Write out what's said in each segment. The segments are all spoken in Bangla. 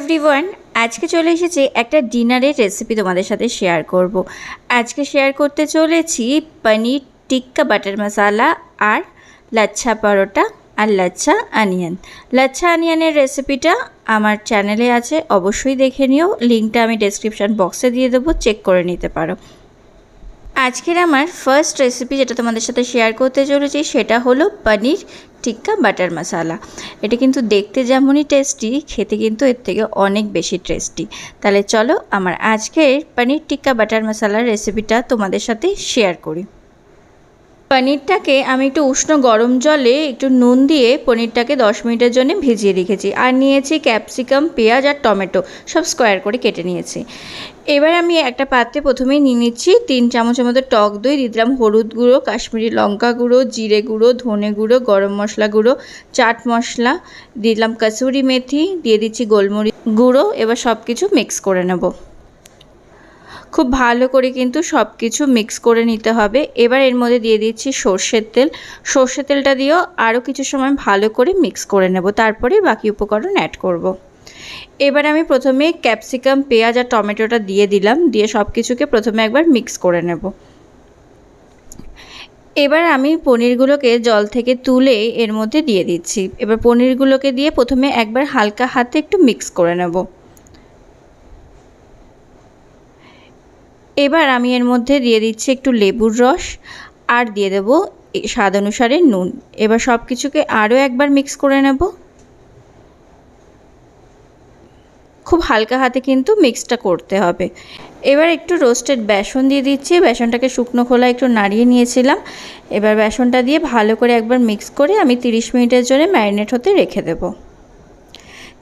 এভরিওয়ান, আজকে চলে এসেছি একটা ডিনারের রেসিপি তোমাদের সাথে শেয়ার করব। আজকে শেয়ার করতে চলেছি পনির টিক্কা বাটার মশালা আর লাচ্ছা পরোটা আর লাচ্ছা অনিয়ন। লাচ্ছা অনিয়নের রেসিপিটা আমার চ্যানেলে আছে, অবশ্যই দেখে নিও। লিঙ্কটা আমি ডেসক্রিপশন বক্সে দিয়ে দেবো, চেক করে নিতে পারো। আজকের আমার ফার্স্ট রেসিপি যেটা তোমাদের সাথে শেয়ার করতে চলেছি সেটা হলো পনির টিক্কা বাটার মশালা। এটা কিন্তু দেখতে যেমনই টেস্টি, খেতে কিন্তু এর থেকে অনেক বেশি টেস্টি। তাহলে চলো আমার আজকের পনির টিক্কা বাটার মশালার রেসিপিটা তোমাদের সাথে শেয়ার করি। পনিরটাকে আমি একটু উষ্ণ গরম জলে একটু নুন দিয়ে পনিরটাকে 10 মিনিটের জন্য ভিজিয়ে রেখেছি। আর নিয়েছি ক্যাপসিকাম, পেঁয়াজ আর টমেটো, সব স্কোয়ার করে কেটে নিয়েছি। এবার আমি একটা পাত্রে প্রথমেই নিয়ে নিচ্ছি 3 চামচের মতো টক দই, দিয়ে দিলাম হলুদ গুঁড়ো, কাশ্মীরি লঙ্কা গুঁড়ো, জিরে গুঁড়ো, ধনে গুঁড়ো, গরম মশলা গুঁড়ো, চাট মশলা, দিলাম কসুরি মেথি, দিয়ে দিচ্ছি গোলমরিচ গুঁড়ো। এবার সব কিছু মিক্স করে নেব। খুব ভালো করে কিন্তু সব কিছু মিক্স করে নিতে হবে। এবার এর মধ্যে দিয়ে দিচ্ছি সর্ষের তেল। সর্ষের তেলটা দিয়েও আরও কিছু সময় ভালো করে মিক্স করে নেব, তারপরে বাকি উপকরণ অ্যাড করব। এবার আমি প্রথমে ক্যাপসিকাম, পেঁয়াজ আর টমেটোটা দিয়ে দিলাম, দিয়ে সব কিছুকে প্রথমে একবার মিক্স করে নেব। এবার আমি পনিরগুলোকে জল থেকে তুলে এর মধ্যে দিয়ে দিচ্ছি। এবার পনিরগুলোকে দিয়ে প্রথমে একবার হালকা হাতে একটু মিক্স করে নেব। এবার আমি এর মধ্যে দিয়ে দিচ্ছি একটু লেবুর রস আর দিয়ে দেবো স্বাদ অনুসারে নুন। এবার সব কিছুকে আরও একবার মিক্স করে নেব। খুব হালকা হাতে কিন্তু মিক্সটা করতে হবে। এবার একটু রোস্টেড বেসন দিয়ে দিচ্ছি। বেসনটাকে শুকনো খোলায় একটু নাড়িয়ে নিয়েছিলাম। এবার বেসনটা দিয়ে ভালো করে একবার মিক্স করে আমি 30 মিনিটের জন্য ম্যারিনেট হতে রেখে দেব।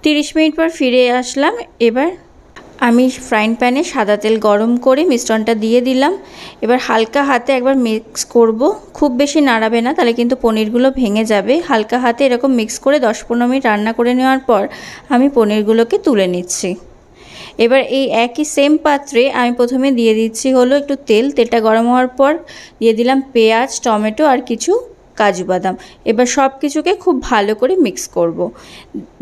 30 মিনিট পর ফিরে আসলাম। এবার আমি ফ্রাইং প্যানে সাদা তেল গরম করে মিশ্রণটা দিয়ে দিলাম। এবার হালকা হাতে একবার মিক্স করব, খুব বেশি নাড়াবে না, তাহলে কিন্তু পনিরগুলো ভেঙে যাবে। হালকা হাতে এরকম মিক্স করে 10-15 মিনিট রান্না করে নেওয়ার পর আমি পনিরগুলোকে তুলে নিচ্ছি। এবার এই একই সেম পাত্রে আমি প্রথমে দিয়ে দিচ্ছি হলো একটু তেলটা গরম হওয়ার পর দিয়ে দিলাম পেঁয়াজ, টমেটো আর কিছু কাজু বাদাম। এবার সব কিছুকে খুব ভালো করে মিক্স করব।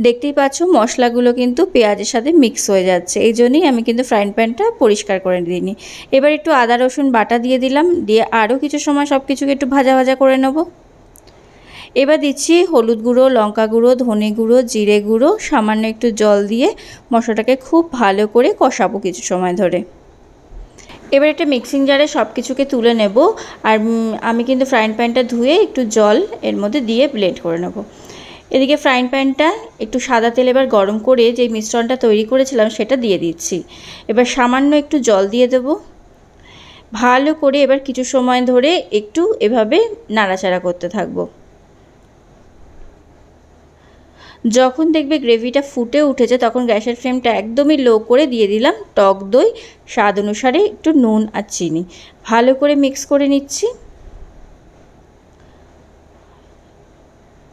দেখতেই পাচ্ছ মশলাগুলো কিন্তু পেঁয়াজের সাথে মিক্স হয়ে যাচ্ছে, এই জন্যই আমি কিন্তু ফ্রাইং প্যানটা পরিষ্কার করে দিইনি। এবার একটু আদা রসুন বাটা দিয়ে দিলাম, দিয়ে আরও কিছু সময় সব কিছুকে একটু ভাজা ভাজা করে নেব। এবার দিচ্ছি হলুদ গুঁড়ো, লঙ্কা গুঁড়ো, ধনে গুঁড়ো, জিরে গুঁড়ো, সামান্য একটু জল দিয়ে মশলাটাকে খুব ভালো করে কষাবো কিছু সময় ধরে। এবার একটা মিক্সিং জারে সব কিছুকে তুলে নেব। আর আমি কিন্তু ফ্রাইং প্যানটা ধুয়ে একটু জল এর মধ্যে দিয়ে ব্লেন্ড করে নেব। এদিকে ফ্রাইং প্যানটা একটু সাদা তেল এবার গরম করে যে মিশ্রণটা তৈরি করেছিলাম সেটা দিয়ে দিচ্ছি। এবার সামান্য একটু জল দিয়ে দেব। ভালো করে এবার কিছু সময় ধরে একটু এভাবে নাড়াচাড়া করতে থাকবো। যখন দেখবে গ্রেভিটা ফুটে উঠেছে তখন গ্যাসের ফ্লেমটা একদমই লো করে দিয়ে দিলাম টক দই, স্বাদ অনুসারে একটু নুন আর চিনি। ভালো করে মিক্স করে নিচ্ছি।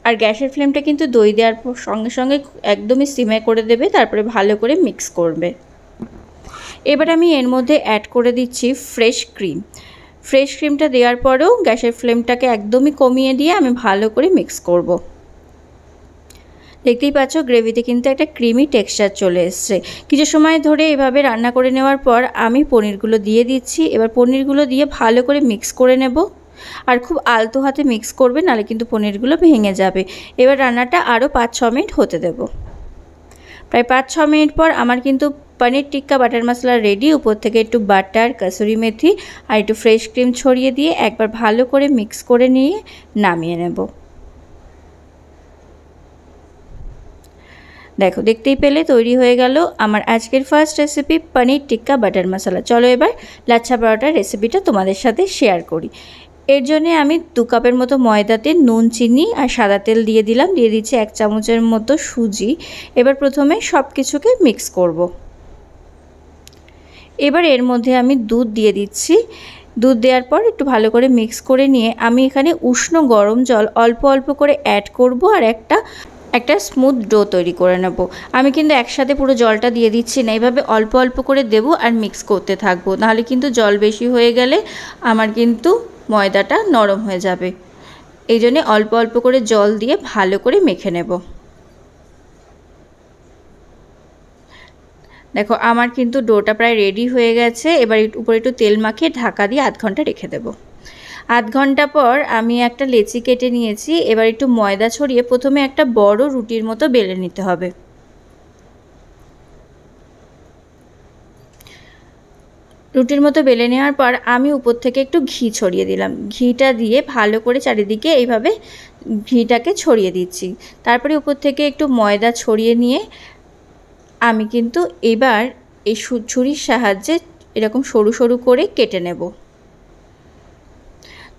আর গ্যাসের ফ্লেমটা কিন্তু দই দেওয়ার সঙ্গে সঙ্গে একদমই সিমে করে দেবে, তারপরে ভালো করে মিক্স করবে। এবার আমি এর মধ্যে অ্যাড করে দিচ্ছি ফ্রেশ ক্রিম। ফ্রেশ ক্রিমটা দেওয়ার পরেও গ্যাসের ফ্লেমটাকে একদমই কমিয়ে দিয়ে আমি ভালো করে মিক্স করব। দেখতেই পাচ্ছ গ্রেভিতে কিন্তু একটা ক্রিমি টেক্সচার চলে এসছে। কিছু সময় ধরে এভাবে রান্না করে নেওয়ার পর আমি পনিরগুলো দিয়ে দিচ্ছি। এবার পনিরগুলো দিয়ে ভালো করে মিক্স করে নেব। আর খুব আলতো হাতে মিক্স করবে, নাহলে কিন্তু পনিরগুলো ভেঙে যাবে। এবার রান্নাটা আরও 5-6 মিনিট হতে দেব। প্রায় 5-6 মিনিট পর আমার কিন্তু পনির টিক্কা বাটার মশলা রেডি। উপর থেকে একটু বাটার, কসুরি মেথি আর একটু ফ্রেশ ক্রিম ছড়িয়ে দিয়ে একবার ভালো করে মিক্স করে নিয়ে নামিয়ে নেব। দেখো, দেখতেই পেলে তৈরি হয়ে গেল আমার আজকের first recipe paneer tikka butter মশলা। চলো এবার লাচ্ছা পরোটার রেসিপিটা তোমাদের সাথে শেয়ার করি। এর জন্য আমি 2 কাপের মতো ময়দাতে নুন, চিনি আর সাদা তেল দিয়ে দিলাম। দিয়ে দিচ্ছি 1 চামচের মতো সুজি। এবার প্রথমে সব কিছুকে মিক্স করব। এবার এর মধ্যে আমি দুধ দিয়ে দিচ্ছি। দুধ দেওয়ার পর একটু ভালো করে মিক্স করে নিয়ে আমি এখানে উষ্ণ গরম জল অল্প অল্প করে অ্যাড করব আর একটা স্মুথ ডো তৈরি করে নেব। আমি কিন্তু একসাথে পুরো জলটা দিয়ে দিচ্ছি না, এইভাবে অল্প অল্প করে দেব আর মিক্স করতে থাকবো, নাহলে কিন্তু জল বেশি হয়ে গেলে আমার কিন্তু ময়দাটা নরম হয়ে যাবে। এই জন্য অল্প অল্প করে জল দিয়ে ভালো করে মেখে নেব। দেখো আমার কিন্তু ডোটা প্রায় রেডি হয়ে গেছে। এবার উপরে একটু তেল মাখিয়ে ঢাকা দিয়ে আধ ঘন্টা রেখে দেবো। আধ ঘন্টা পর আমি একটা লেচি কেটে নিয়েছি। এবার একটু ময়দা ছড়িয়ে প্রথমে একটা বড় রুটির মতো বেলে নিতে হবে। রুটির মতো বেলে নেওয়ার পর আমি উপর থেকে একটু ঘি ছড়িয়ে দিলাম। ঘিটা দিয়ে ভালো করে চারিদিকে এইভাবে ঘিটাকে ছড়িয়ে দিচ্ছি। তারপরে উপর থেকে একটু ময়দা ছড়িয়ে নিয়ে আমি কিন্তু এবার এই ছুরির সাহায্যে এরকম সরু সরু করে কেটে নেব।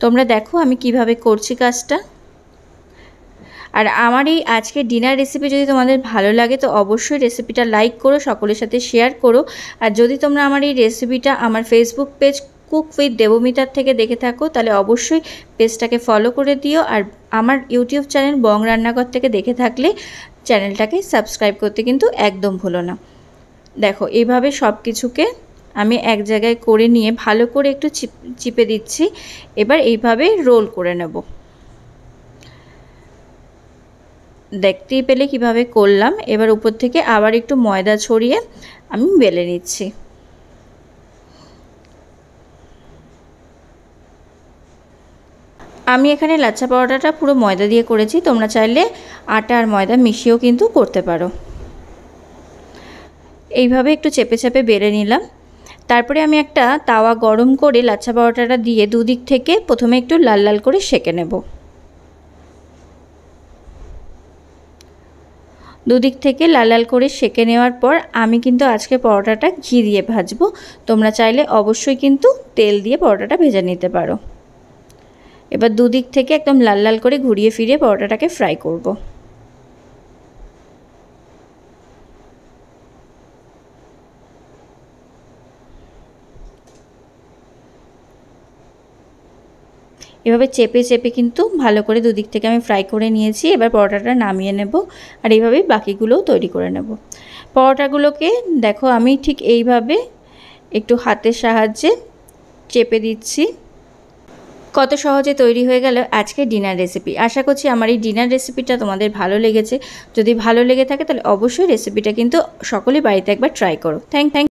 তোমরা দেখো আমি কিভাবে করছি কাজটা। আর আমার এই আজকের ডিনার রেসিপি যদি তোমাদের ভালো লাগে তো অবশ্যই রেসিপিটা লাইক করো, সকলের সাথে শেয়ার করো। আর যদি তোমরা আমার এই রেসিপিটা আমার ফেসবুক পেজ কুক উইথ দেবমিতার থেকে দেখে থাকো তাহলে অবশ্যই পেজটাকে ফলো করে দিও। আর আমার ইউটিউব চ্যানেল বং রান্নাঘর থেকে দেখে থাকলে চ্যানেলটাকে সাবস্ক্রাইব করতে কিন্তু একদম ভুলো না। দেখো এইভাবে সব কিছুকে আমি এক জায়গায় করে নিয়ে ভালো করে একটু চিপে দিচ্ছি। এবার এইভাবে রোল করে নেব। দেখতেই পেলে কিভাবে করলাম। এবার উপর থেকে আবার একটু ময়দা ছড়িয়ে আমি বেলে নিচ্ছি। আমি এখানে লাচ্ছা পরোটাটা পুরো ময়দা দিয়ে করেছি, তোমরা চাইলে আটা আর ময়দা মিশিয়েও কিন্তু করতে পারো। এইভাবে একটু চেপে চেপে বেলে নিলাম। তারপরে আমি একটা তাওয়া গরম করে লাচ্ছা পরোটাটা দিয়ে দুদিক থেকে প্রথমে একটু লাল লাল করে সেঁকে নেব। দুদিক থেকে লাল লাল করে সেঁকে নেওয়ার পর আমি কিন্তু আজকে পরোটাটা ঘি দিয়ে ভাজবো। তোমরা চাইলে অবশ্যই কিন্তু তেল দিয়ে পরোটাটা ভেজে নিতে পারো। এবার দুদিক থেকে একদম লাল লাল করে ঘুরিয়ে ফিরিয়ে পরোটাটাকে ফ্রাই করব। এভাবে চেপে চেপে কিন্তু ভালো করে দুদিক থেকে আমি ফ্রাই করে নিয়েছি। এবার পরোটাটা নামিয়ে নেব আর এইভাবেই বাকিগুলোও তৈরি করে নেব। পরোটাগুলোকে দেখো আমি ঠিক এইভাবে একটু হাতের সাহায্যে চেপে দিচ্ছি। কত সহজে তৈরি হয়ে গেল আজকে ডিনার রেসিপি। আশা করছি আমার এই ডিনার রেসিপিটা তোমাদের ভালো লেগেছে। যদি ভালো লেগে থাকে তাহলে অবশ্যই রেসিপিটা কিন্তু সকলেই বাড়িতে একবার ট্রাই করো। থ্যাংক